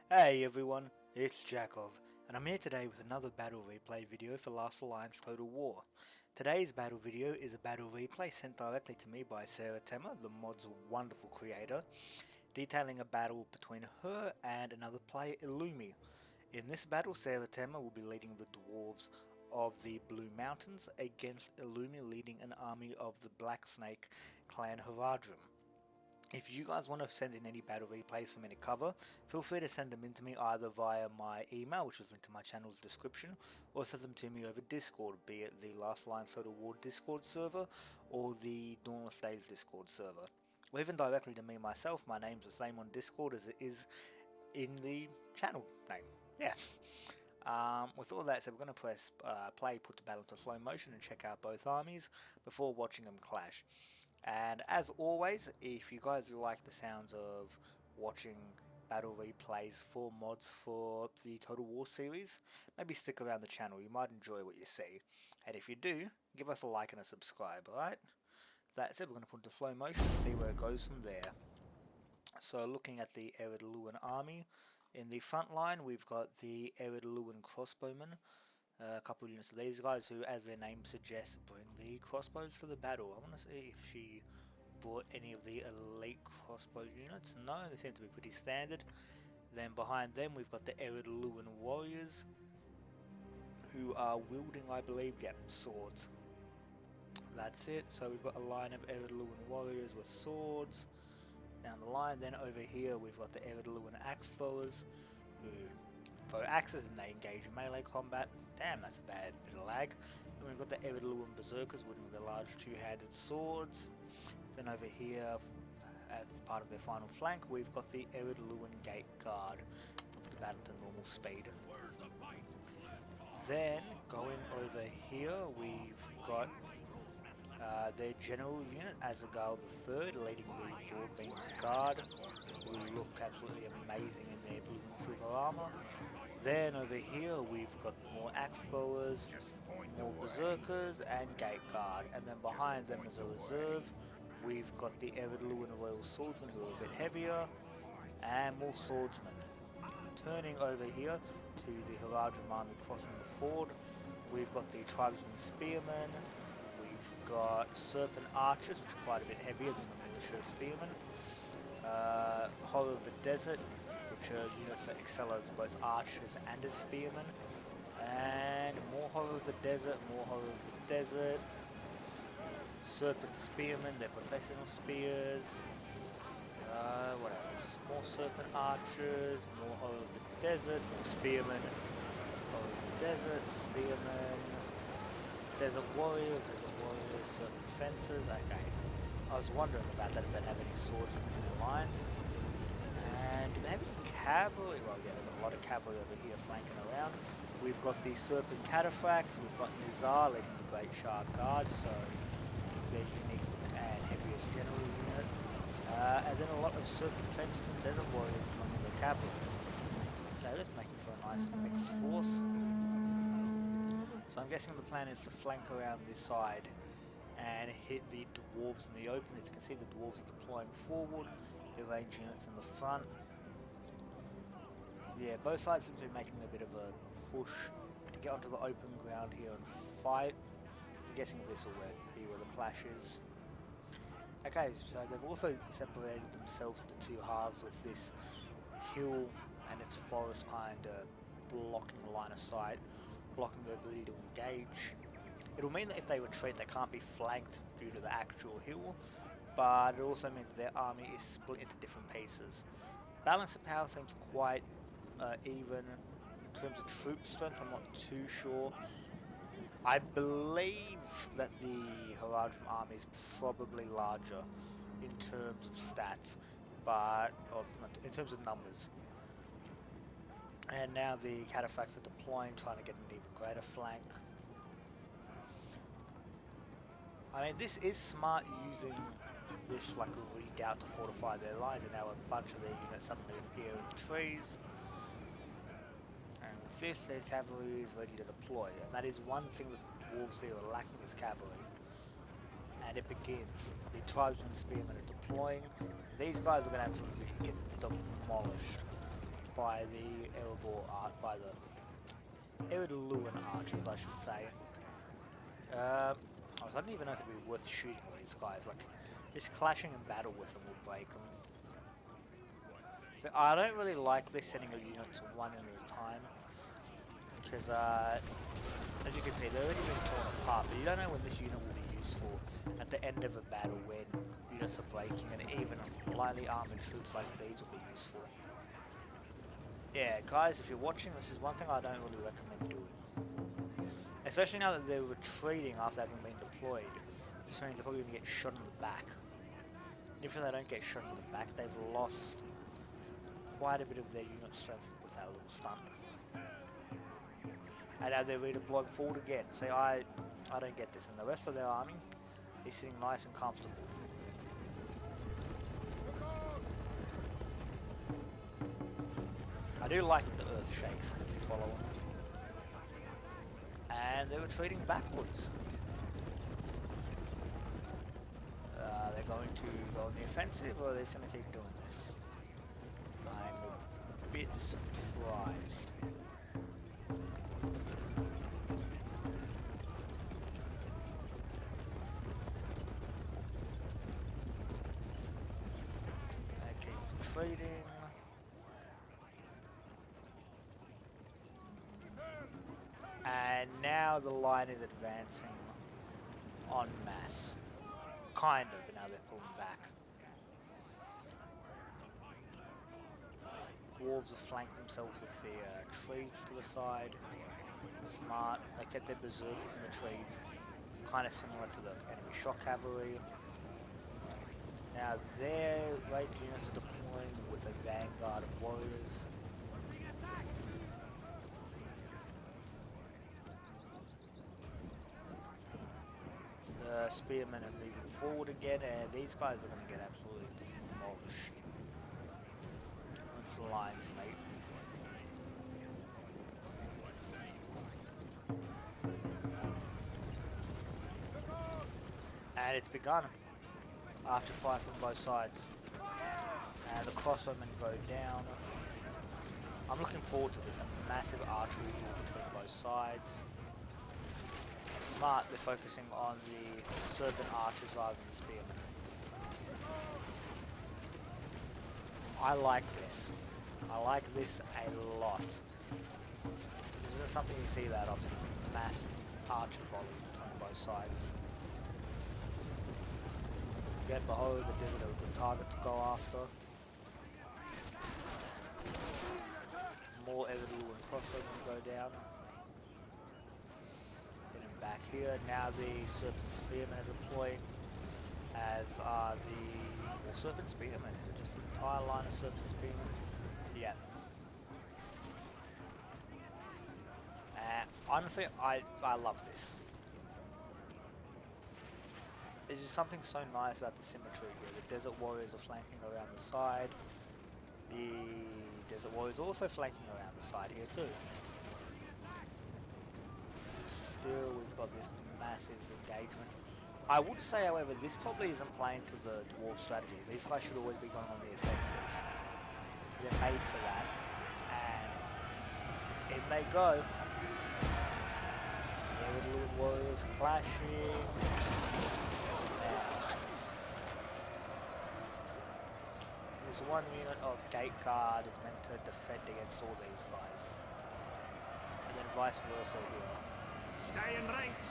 Hey everyone, it's Jakov, and I'm here today with another battle replay video for Last Alliance Total War. Today's battle video is a battle replay sent directly to me by Sara Temer, the mod's wonderful creator, detailing a battle between her and another player, Illumi. In this battle, Sara Temer will be leading the Dwarves of the Blue Mountains against Illumi leading an army of the Black Snake Clan Haradrim. If you guys want to send in any battle replays for me to cover, feel free to send them in to me either via my email, which is linked to my channel's description, or send them to me over Discord, be it the Last Alliance Total War Discord server or the Dawnless Days Discord server. Or even directly to me myself. My name's the same on Discord as it is in the channel name. Yeah. With all that said, we're going to press play, put the battle into slow motion and check out both armies before watching them clash. And as always, if you guys like the sounds of watching battle replays for mods for the Total War series, maybe stick around the channel, you might enjoy what you see. And if you do, give us a like and a subscribe, alright? That said, we're going to put into slow motion and see where it goes from there. So looking at the Ered Luin army, in the front line we've got the Ered Luin crossbowmen. A couple of units of these guys who, as their name suggests, bring the crossbows to the battle. I want to see if she brought any of the elite crossbow units. No, they seem to be pretty standard. Then behind them we've got the Ered Luin warriors, who are wielding, I believe, swords. That's it. So we've got a line of Ered Luin warriors with swords down the line. Then over here we've got the Ered Luin axe throwers, who throw axes and they engage in melee combat. Damn, that's a bad bit of lag. Then we've got the Ered Luin berserkers wielding their large two-handed swords. Then over here, as part of their final flank, we've got the Ered Luin gate guard. We'll put the battle to normal speed. Then going over here, we've got their general unit, Azagal III, leading the Dwarven guard, who look absolutely amazing in their blue and silver armor. Then over here we've got more axe throwers, more berserkers and gate guard, and then behind them as a reserve we've got the Ered Luin Royal Swordsmen, who are a bit heavier, and more swordsmen. Turning over here to the Haradrim army crossing the ford, we've got the Tribesmen Spearmen. We've got Serpent Archers, which are quite a bit heavier than the Militia Spearmen. Horror of the Desert, which are units that excel as both archers and as spearmen. And more Horror of the Desert, more Horror of the Desert. Serpent Spearmen, they're professional spears. What else? More Serpent Archers, more Horror of the Desert, more Spearmen. Horror of the Desert, Spearmen. Desert Warriors, Serpent Fencers. Okay, I was wondering about that, if they'd have any swords in their lines. And do they have any cavalry? Well, yeah, they've got a lot of cavalry over here flanking around. We've got the Serpent Cataphracts, we've got Nizar leading the Great Shark Guard, so they're unique and heaviest general unit. And then a lot of Serpent Fencers and Desert Warriors among the cavalry. So that's making for a nice mixed force. So I'm guessing the plan is to flank around this side and hit the dwarves in the open. As you can see, the dwarves are deploying forward, their range units in the front. So yeah, both sides seem to be making a bit of a push to get onto the open ground here and fight. I'm guessing this will be where the clash is. Okay, so they've also separated themselves into two halves, with this hill and its forest kind of blocking the line of sight, blocking their ability to engage. It'll mean that if they retreat, they can't be flanked due to the actual hill, but it also means that their army is split into different pieces. Balance of power seems quite even. In terms of troop strength, I'm not too sure. I believe that the Haradrim army is probably larger in terms of stats, but in terms of numbers. And now the Cataphracts are deploying, trying to get an even greater flank. I mean, this is smart, using this like a redoubt to fortify their lines, and now a bunch of their units suddenly appear in the trees. And with this, their cavalry is ready to deploy, and that is one thing that the dwarves here are lacking, is cavalry. And it begins. The Tribesmen Spearmen are deploying. These guys are going to absolutely get demolished. by the Ered Luin Archers, I should say. I don't even know if it'd be worth shooting these guys. Like, just clashing in battle with them will break them. So I don't really like this setting of units one at a time, because as you can see, they're already been torn apart. But you don't know when this unit will be useful at the end of a battle when units are breaking, and even lightly armored troops like these will be useful. Yeah, guys, if you're watching, this is one thing I don't really recommend doing. Especially now that they're retreating after having been deployed. This means they're probably going to get shot in the back. And if they don't get shot in the back, they've lost quite a bit of their unit strength with that little stunt. And now they're redeploying forward again. See, I don't get this. And the rest of their army is sitting nice and comfortable. I do like that the earth shakes if you follow them. And they're retreating backwards. They're going to go on the offensive, or are they just going to keep doing this? I'm a bit surprised. They keep retreating. And now the line is advancing en masse. Kind of, but now they're pulling back. Dwarves have flanked themselves with their trees to the side. Smart. They kept their berserkers in the trees. Kind of similar to the enemy shock cavalry. Now their ranged units are deploying with a vanguard of warriors. Spearmen are moving forward again, and these guys are going to get absolutely demolished. Once the lines, mate. And it's begun. After fight from both sides. And the crossbowmen go down. I'm looking forward to this. A massive archery duel between both sides. Smart, they're focusing on the Serpent Archers rather than the Spearmen. I like this. I like this a lot. This isn't something you see that often. It's massive archer volleys between both sides. Again, behold, the desert are a good target to go after. More Ered Luin crossbowmen go down. Back here, now the Serpent Spearmen are deploying, as are the Serpent Spearmen. Is it just an entire line of Serpent Spearmen? Yeah. Honestly, I love this. There's just something so nice about the symmetry here. The Desert Warriors are flanking around the side. The Desert Warriors are also flanking around the side here too. We've got this massive engagement. I would say, however, this probably isn't playing to the Dwarf strategy. These guys should always be going on the offensive. They're made for that. And in they go. The little warriors clashing. This one unit of Gate Guard is meant to defend against all these guys. And then vice versa here. Stay in ranks!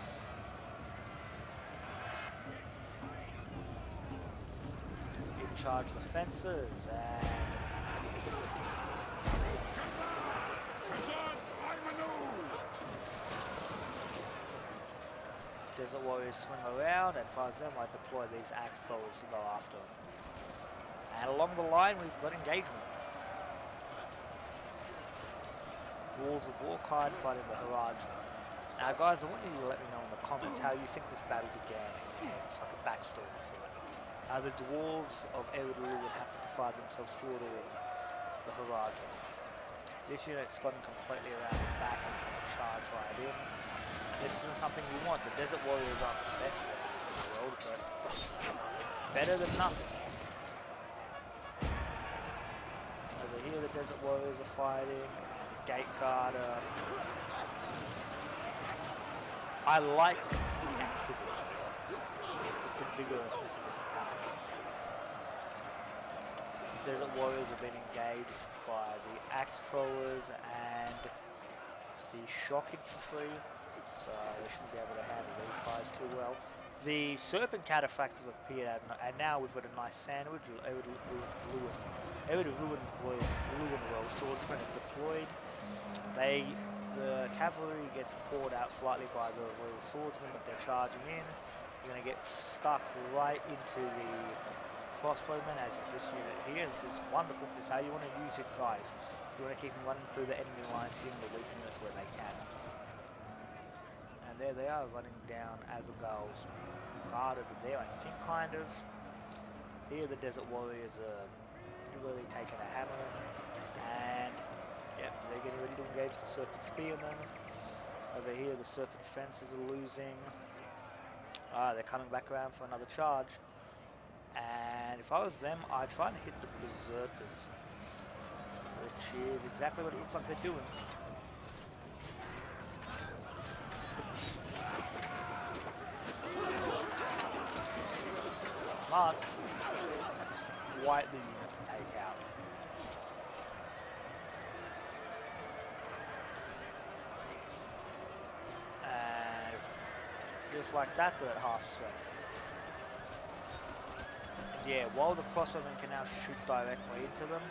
You charge the fences and... Desert Warriors swing around, and by them I deploy these axe throwers to go after them. And along the line we've got engagement. Dwarves of Ered fighting the Haradrim. Now guys, I want you to let me know in the comments how you think this battle began. It's like a backstory for it. The Dwarves of Ered Luin happened to find themselves slaughtering the Haradrim. This unit's gotten completely around the back and can charge right in. And this isn't something you want. The Desert Warriors aren't the best warriors in the world, but better than nothing. Over here the Desert Desert Warriors are fighting, and the Gate Guarder. I like the activity. It's the vigorousness of this attack. Desert Warriors have been engaged by the Axe Throwers and the Shock Infantry, so they shouldn't be able to handle these guys too well. The Serpent Cataphracts have appeared, and now we've got a nice sandwich. Ered Luin swordsmen have deployed. The cavalry gets caught out slightly by the Royal Swordsmen, but they're charging in. You're going to get stuck right into the crossbowmen, as is this unit here. This is wonderful. This is how you want to use it, guys. You want to keep them running through the enemy lines, hitting the weak units where they can. And there they are, running down as the girls. Guard over there, I think, kind of. Here the Desert Warriors are really taking a hammer. And, yep, they're getting ready to engage the Serpent Spearmen. Over here the Serpent Fencers are losing. They're coming back around for another charge. And if I was them, I'd try and hit the Berserkers. Which is exactly what it looks like they're doing. Smart. That's quite the unit to take out. And just like that, they're at half strength. And yeah, while the crossbowmen can now shoot directly into them,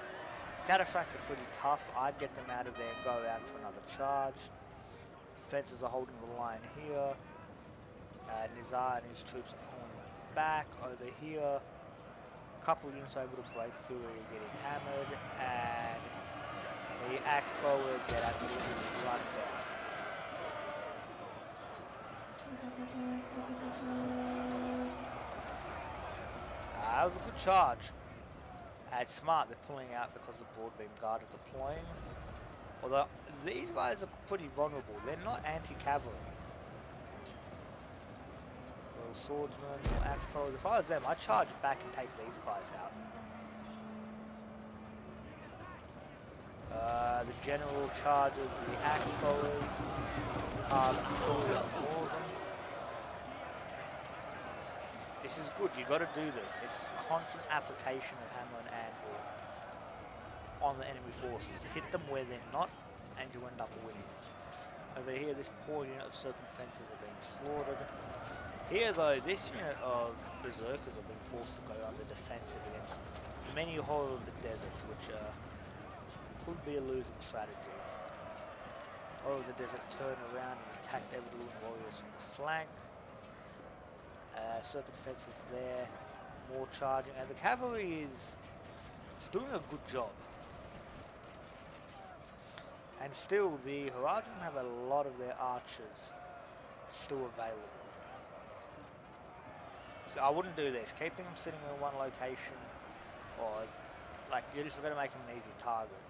Cataphracts are pretty tough. I'd get them out of there and go around for another charge. Fencers are holding the line here. Nizar and his troops are pulling back over here. A couple of units are able to break through where you're getting hammered, and the axe throwers get absolutely run down. That was a good charge. It's smart, they're pulling out because the Broadbeam Guard are deploying. Although these guys are pretty vulnerable, they're not anti-cavalry. Little swordsmen, little axe throwers. If I was them, I'd charge back and take these guys out. The general charges the axe throwers, fully on all of them. This is good, you've got to do this. It's constant application of hammer and anvil on the enemy forces. Hit them where they're not, and you end up winning. Over here, this poor unit of Serpent Fencers are being slaughtered. Here though, this unit of Berserkers are being forced to go on the defensive against many horror of the deserts, which could be a losing strategy. Horror of the desert turn around and attack Ered Luin warriors from the flank. Serpent Fencers there, more charging, and the cavalry is doing a good job. And still, the Haradrim have a lot of their archers still available. So I wouldn't do this. Keeping them sitting in one location, or like you're just going to make them an easy target.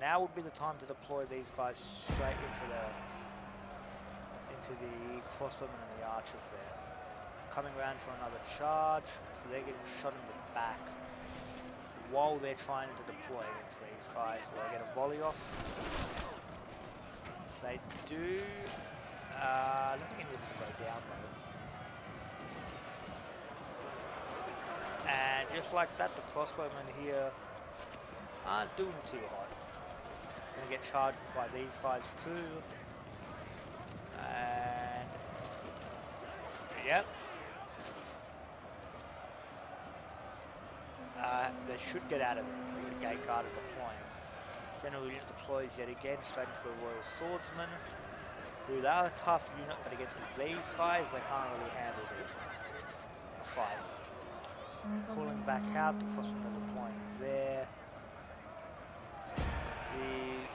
Now would be the time to deploy these guys straight into the crossbowmen and the archers there. Coming around for another charge, so they're getting shot in the back while they're trying to deploy against these guys. Will they get a volley off? They do. I don't think any of them go down though. And just like that, the crossbowmen here aren't doing too hot. Gonna get charged by these guys too. And yep. They should get out of there with the Gate Guard deploying. General unit deploys yet again straight into the Royal Swordsmen. Who they are a tough unit, but against these guys they can't really handle the fight. Pulling back out, the crossbowmen are deploying there. The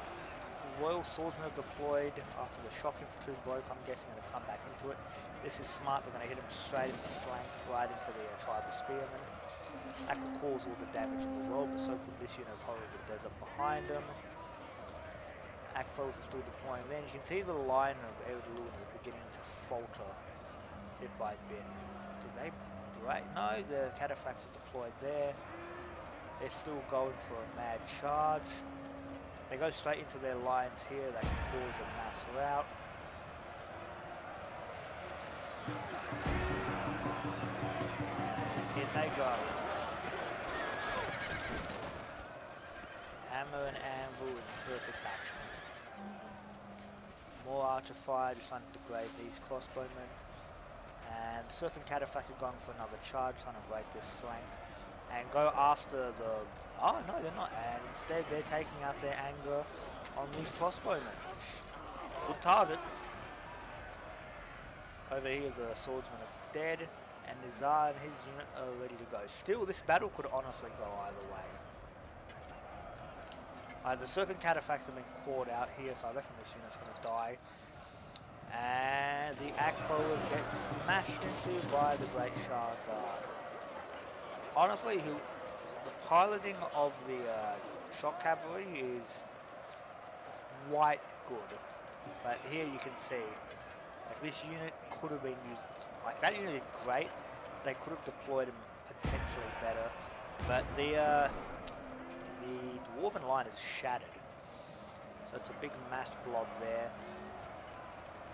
Royal Swordsmen are deployed after the Shock Infantry broke. I'm guessing they're going to come back into it. This is smart, they're going to hit them straight in the flank, right into the Tribal Spearmen. That could cause all the damage in the world, but so could this unit of Horror of the Desert behind them. Axels are still deploying there. You can see the line of Ered Luin is beginning to falter bit by bit. Did they break? No, the Cataphracts are deployed there. They're still going for a mad charge. They go straight into their lines here. They can cause a mass rout. In they go. Hammer and anvil in perfect action. More archer fire just trying to degrade these crossbowmen. And Serpent Catafact are going for another charge, trying to break this flank. And go after the... Oh no, they're not. And instead they're taking out their anger on these crossbowmen. Good target. Over here the swordsmen are dead. And Nizar and his unit are ready to go. Still, this battle could honestly go either way. The Serpent Catafacts have been caught out here, so I reckon this unit's going to die. And the axe throwers get smashed into by the Great Shard Guard. Honestly, the piloting of the shock cavalry is quite good. But here you can see, like, this unit could have been used. Like, that unit is great. They could have deployed him potentially better, but the Dwarven line is shattered. So it's a big mass blob there.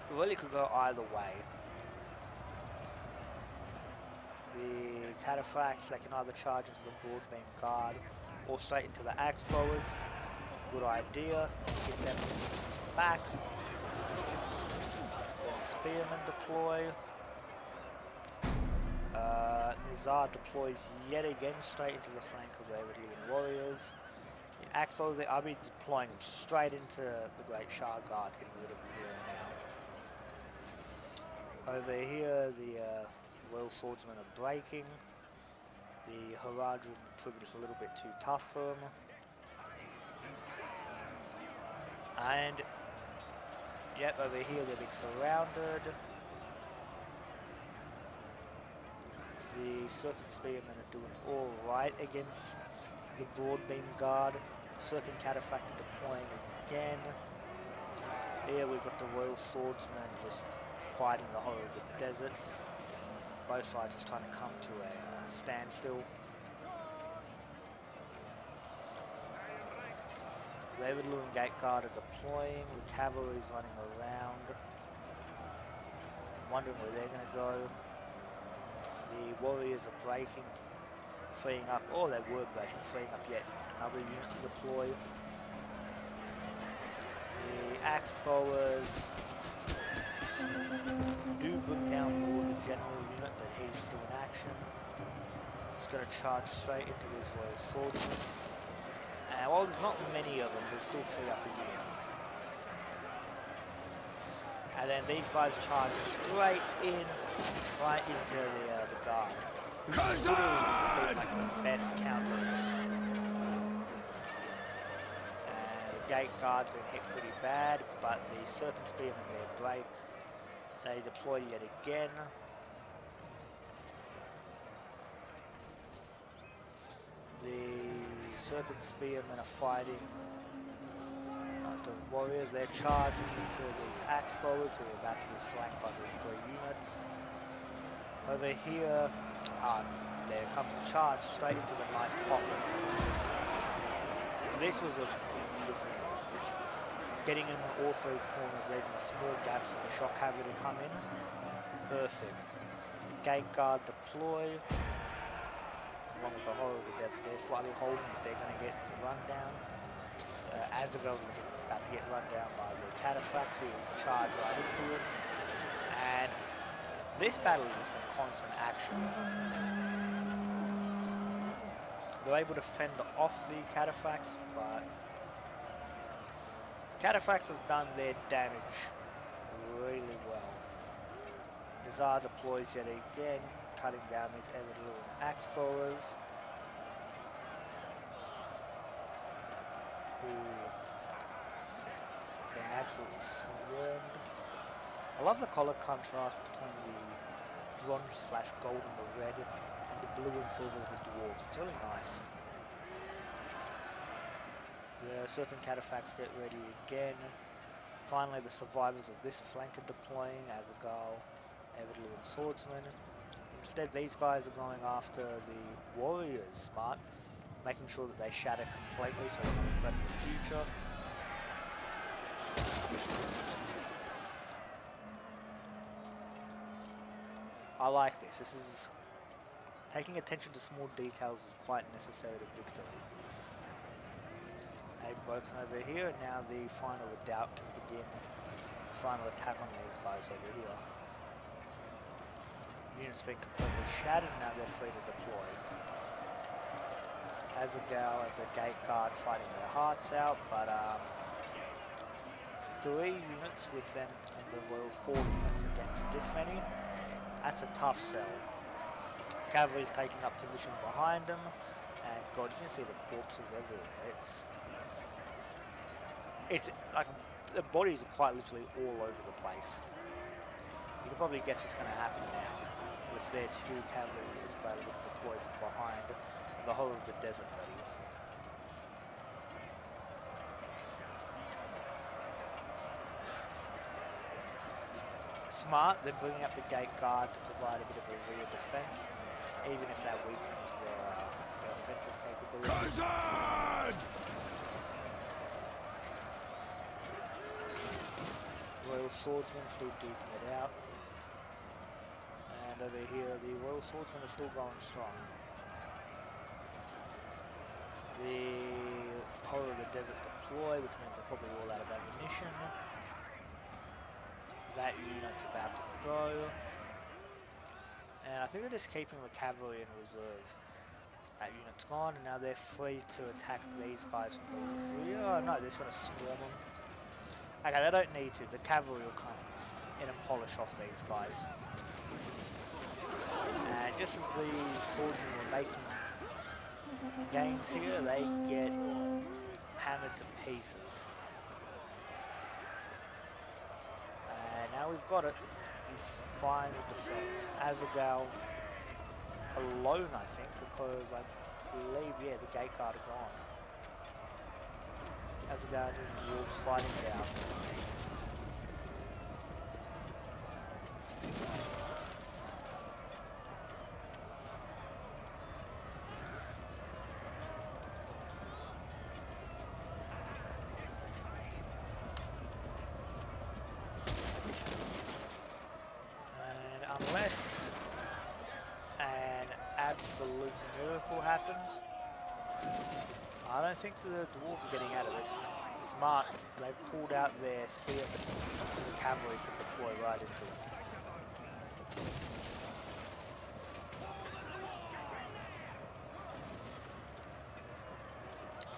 It really could go either way. The Cataphracts, they can either charge into the broadbeam guard or straight into the axe throwers. Good idea. Get them back. Then the spearmen deploy. Nizar deploys yet again straight into the flank of the Ered Luin warriors. The axe throwers, they are deploying them straight into the Great Shard Guard, getting rid of them here and now. Over here, the Royal Swordsmen are breaking. The Haradrim proved just a little bit too tough for them. And, yep, over here they're being surrounded. The Serpent Spearmen are doing alright against the Broadbeam Guard. Serpent Catafact are deploying again. Here we've got the Royal Swordsmen just fighting the horror of the desert. Both sides just trying to come to a standstill. The Ered Luin Gate Guard are deploying. The cavalry is running around. I'm wondering where they're going to go. The warriors are breaking, freeing up, or they were breaking, freeing up yet another unit to deploy. The axe throwers do bring down more of the general unit, but he's still in action. He's going to charge straight into his Royal Swordsman. And while there's not many of them, they'll still free up a unit. And then these guys charge straight in, right into the guard. Who's literally like the best counter. The gate guard's been hit pretty bad, but the Serpent Spearmen there break. They deploy yet again. The Serpent Spearmen are fighting the warriors. They're charging into these axe throwers who are about to be flanked by these 3 units. Over here, there comes a charge straight into the nice pocket. This was a beautiful one. Just getting in all 3 corners, leaving a small gap for the shock cavalry to come in. Perfect. Gate guard deploy. Along with the horror of the desert, they're slightly holding, but they're going to get run down. As the girls are about to get run down by the Cataphracts, who charge right into it. And this battle has been constant action. They're able to fend off the Cataphracts, but Cataphracts have done their damage really well. Nizar deploys yet again, cutting down these Ered Luin axe throwers. Who been absolutely swarmed. I love the colour contrast between the bronze/gold and the red, and the blue and silver of the dwarves. It's really nice. The Serpent Cataphracts get ready again. Finally, the survivors of this flank are deploying as a Gale, Ered Luin swordsman. Instead, these guys are going after the warriors. Smart. making sure that they shatter completely so they're not a threat in the future. I like this. This is taking attention to small details is quite necessary to victory. They've broken over here, and now the final redoubt can begin the final attack on these guys over here. Units been completely shattered, now they're free to deploy. Azagao at the gate guard fighting their hearts out, but 3 units with them and the Royal 4 units against this many. That's a tough sell. Cavalry's taking up position behind them, and God, you can see the corpses everywhere. It's like the bodies are quite literally all over the place. You can probably guess what's going to happen now with their 2 cavalry units available to deploy from behind and the whole of the desert ready. Smart, they're bringing up the gate guard to provide a bit of a rear defense, even if that weakens their offensive capabilities. Royal Swordsmen still duking it out. And over here, the Royal Swordsmen are still going strong. The whole of the desert deploy, which means they're probably all out of ammunition. That unit's about to go. And I think they're just keeping the cavalry in reserve. That unit's gone, and now they're free to attack these guys from the rear. Oh no, they're just going to swarm them. Okay, they don't need to. The cavalry will come in and polish off these guys. And just as the swordsmen were making gains here, they get hammered to pieces. And now we've got it. We find the defense. Azagao alone, I think, because I believe, yeah, the gate guard is gone. Azagao and his wolves fighting down. And unless an absolute miracle happens, I don't think the dwarves are getting out of this. Smart, they've pulled out their spear, the cavalry can deploy right into it.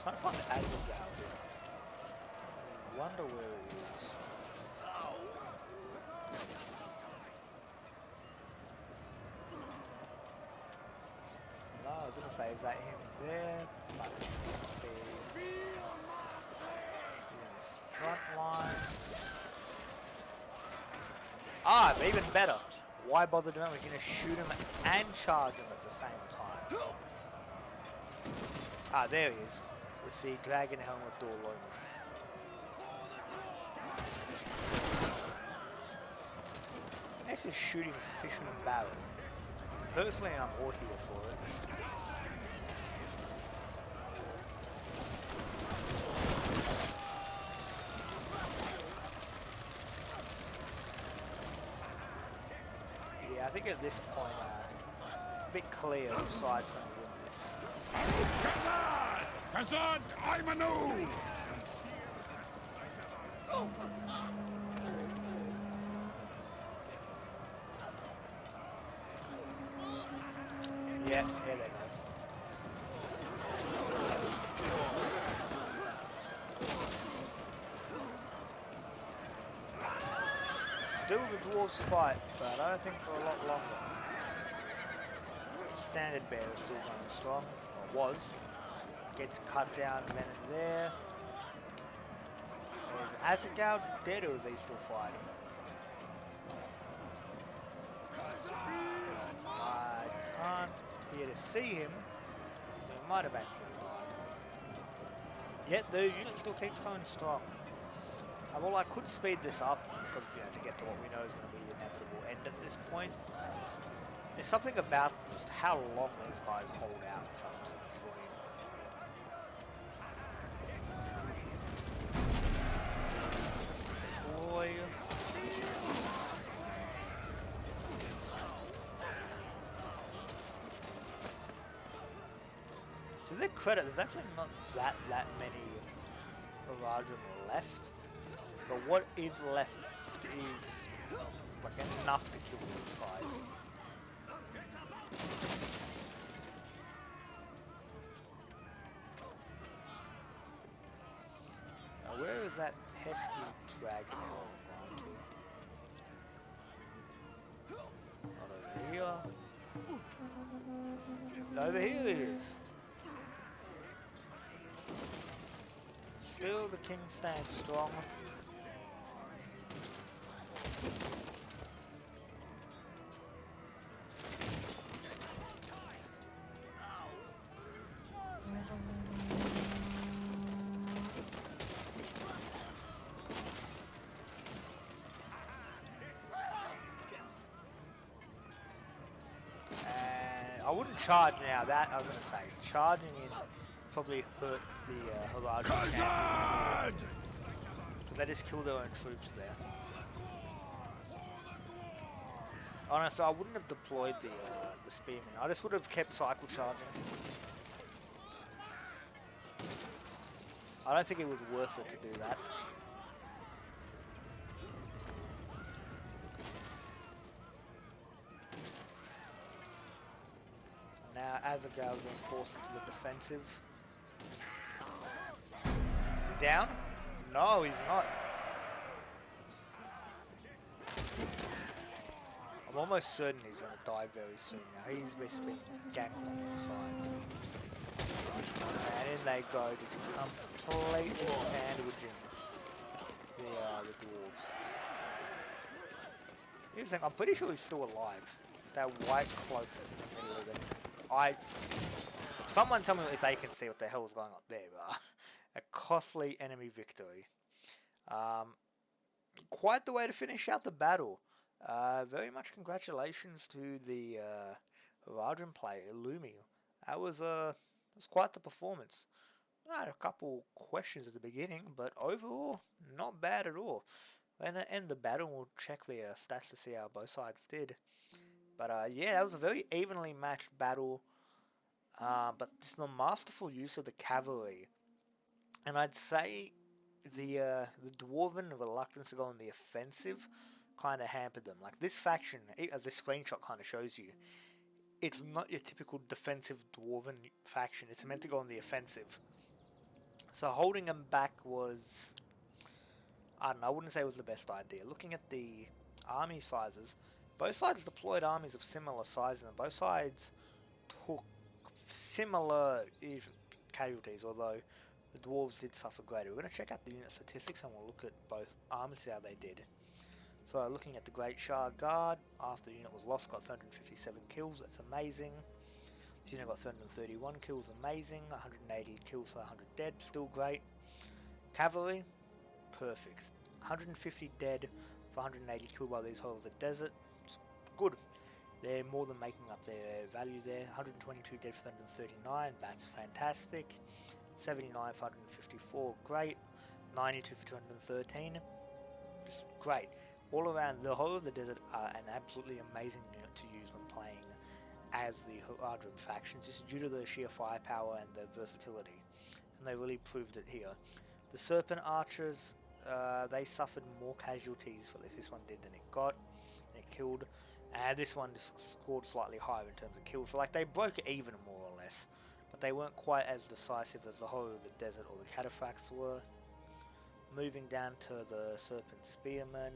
I'm trying to find Azagao here. I wonder where he is. No, I was going to say, is that him there? But it's going to be front lines. Ah, even better. Why bother doing it? We're going to shoot him and charge him at the same time. Ah, there he is. With the dragon helm of Dorloman. This is shooting fish in a barrel. Personally, I'm all here for it. I think at this point, it's a bit clear which side's going to win this. Kazad, I'm a no! Yeah, here they go. Still the dwarves fight, but I don't think for a lot longer. Standard bear is still going strong, or was. Gets cut down then and there. Is Azagao dead, or is he still fighting? I can't here to see him. He might have actually died. Yet the unit still keeps going strong. Well, I could speed this up, because, to get to what we know is going to be the inevitable end at this point. There's something about just how long these guys hold out, which I'm just enjoying. credit, there's actually not that many Haradrim left. But what is left is like enough to kill these guys. Now where is that pesky dragon gone to? Not over here. Over here it is. Still the king stands strong. I wouldn't charge now, that I was going to say. Charging in probably hurt the Haradrim. Because they just kill their own troops there. Honestly, I wouldn't have deployed the spearmen. I just would have kept cycle charging. I don't think it was worth it to do that. Now Azagao being forced into the defensive. Is he down? No, he's not. I'm almost certain he's going to die very soon now. He's just been ganked on all sides. And in they go, just completely sandwiching the dwarves. Here's the thing, I'm pretty sure he's still alive. That white cloak is in the middle of it. Someone tell me if they can see what the hell is going on there, but a costly enemy victory. Quite the way to finish out the battle. Very much congratulations to the Haradrim player, Lumi. That was quite the performance. I had a couple questions at the beginning, but overall, not bad at all. When I end the battle, we'll check the stats to see how both sides did. But yeah, that was a very evenly matched battle. But just the masterful use of the cavalry. And I'd say the Dwarven reluctance to go on the offensive kind of hampered them. Like this faction, as this screenshot kind of shows you, it's not your typical defensive Dwarven faction. It's meant to go on the offensive. So holding them back was, I don't know, I wouldn't say it was the best idea. Looking at the army sizes, both sides deployed armies of similar size, and both sides took similar casualties, although the dwarves did suffer greater. We're going to check out the unit statistics and we'll look at both armies, how they did. So looking at the Great Shah Guard, after the unit was lost, got 357 kills, that's amazing. This unit got 331 kills, amazing. 180 kills for 100 dead, still great. Cavalry, perfect. 150 dead for 180 killed by these Horror of the Desert, it's good. They're more than making up their value there. 122 dead for 139, that's fantastic. 79 for 154, great. 92 for 213, just great. All around, the Horror of the Desert are an absolutely amazing unit to use when playing as the Haradrim faction, just due to the sheer firepower and the versatility. And they really proved it here. The Serpent Archers, they suffered more casualties for this one did than it got, and it killed. And this one just scored slightly higher in terms of kills. So like they broke even more or less, but they weren't quite as decisive as the Horror of the Desert or the Cataphracts were. Moving down to the Serpent Spearmen,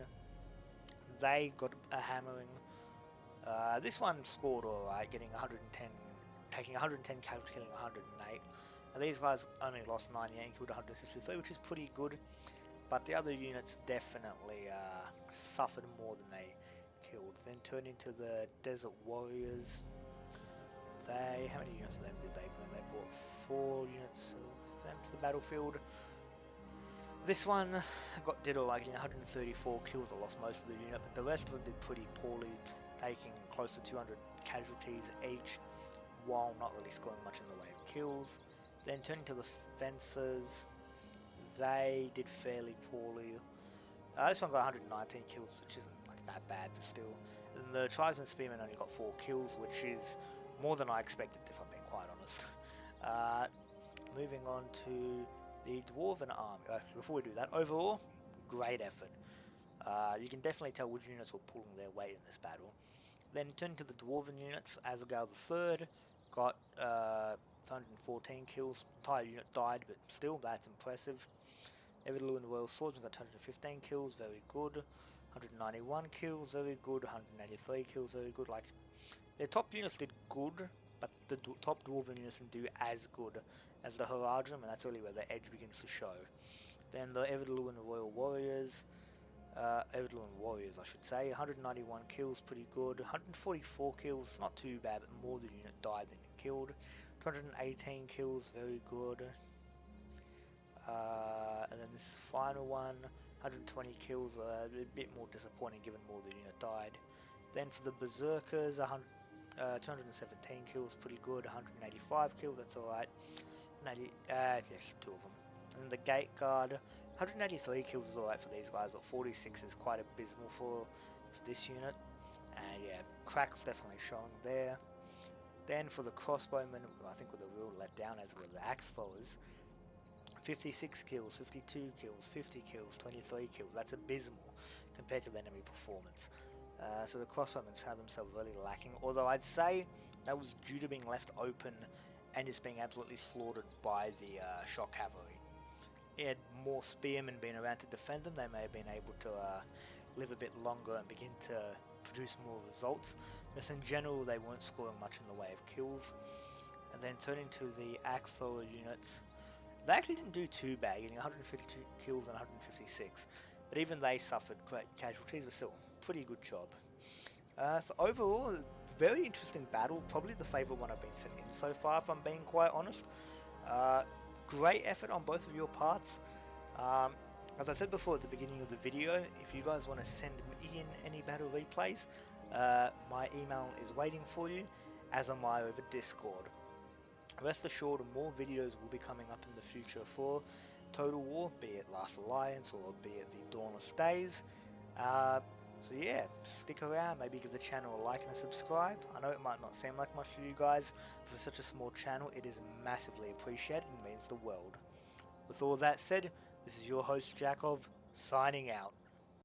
they got a hammering. This one scored alright, getting 110, taking 110 casualties, killing 108. And these guys only lost 98 and killed 163, which is pretty good. But the other units definitely suffered more than they killed. Then turned into the Desert Warriors. How many units of them did they bring? They brought 4 units of them to the battlefield. This one did alright, getting 134 kills, but lost most of the unit, but the rest of them did pretty poorly, taking close to 200 casualties each, while not really scoring much in the way of kills. Then turning to the Fencers, they did fairly poorly. This one got 119 kills, which isn't like that bad, but still. And the Tribesman Spearmen only got 4 kills, which is more than I expected, if I'm being quite honest. moving on to the Dwarven Army. Before we do that, overall, great effort. You can definitely tell which units were pulling their weight in this battle. Then turning to the Dwarven units, Azagale III got 114 kills. Entire unit died, but still, that's impressive. Ered Luin Royal Swordsman got 115 kills, very good. 191 kills, very good. 183 kills, very good. Like, their top units did good, but the top Dwarven units didn't do as good as the Haradrim, and that's really where the edge begins to show. Then the Ered Luin Royal Warriors, Ered Luin Warriors I should say, 191 kills, pretty good. 144 kills, not too bad, but more the unit died than it killed. 218 kills, very good. And then this final one, 120 kills, a bit more disappointing given more the unit died. Then for the Berserkers, 217 kills, pretty good. 185 kills, that's alright. Yes, 2 of them. And the Gate Guard, 183 kills is alright for these guys, but 46 is quite abysmal for this unit. And yeah, cracks definitely showing there. Then for the Crossbowmen, I think with a real letdown as well, the Axe Throwers, 56 kills, 52 kills, 50 kills, 23 kills. That's abysmal compared to the enemy performance. So the Crossbowmen found themselves really lacking, although I'd say that was due to being left open and just being absolutely slaughtered by the Shock Cavalry. Had more spearmen been around to defend them, they may have been able to live a bit longer and begin to produce more results. But in general, they weren't scoring much in the way of kills. And then turning to the Axe Thrower units, they actually didn't do too bad, getting 152 kills and 156. But even they suffered great casualties, but still, pretty good job. So overall, very interesting battle, probably the favourite one I've been sent in so far, if I'm being quite honest. Great effort on both of your parts. As I said before at the beginning of the video, if you guys want to send me in any battle replays, my email is waiting for you, as am I over Discord. Rest assured, more videos will be coming up in the future for Total War, be it Last Alliance or be it the Dawnless Days. So yeah, stick around, maybe give the channel a like and a subscribe. I know it might not seem like much to you guys, but for such a small channel, it is massively appreciated and means the world. With all that said, this is your host Jakov, signing out.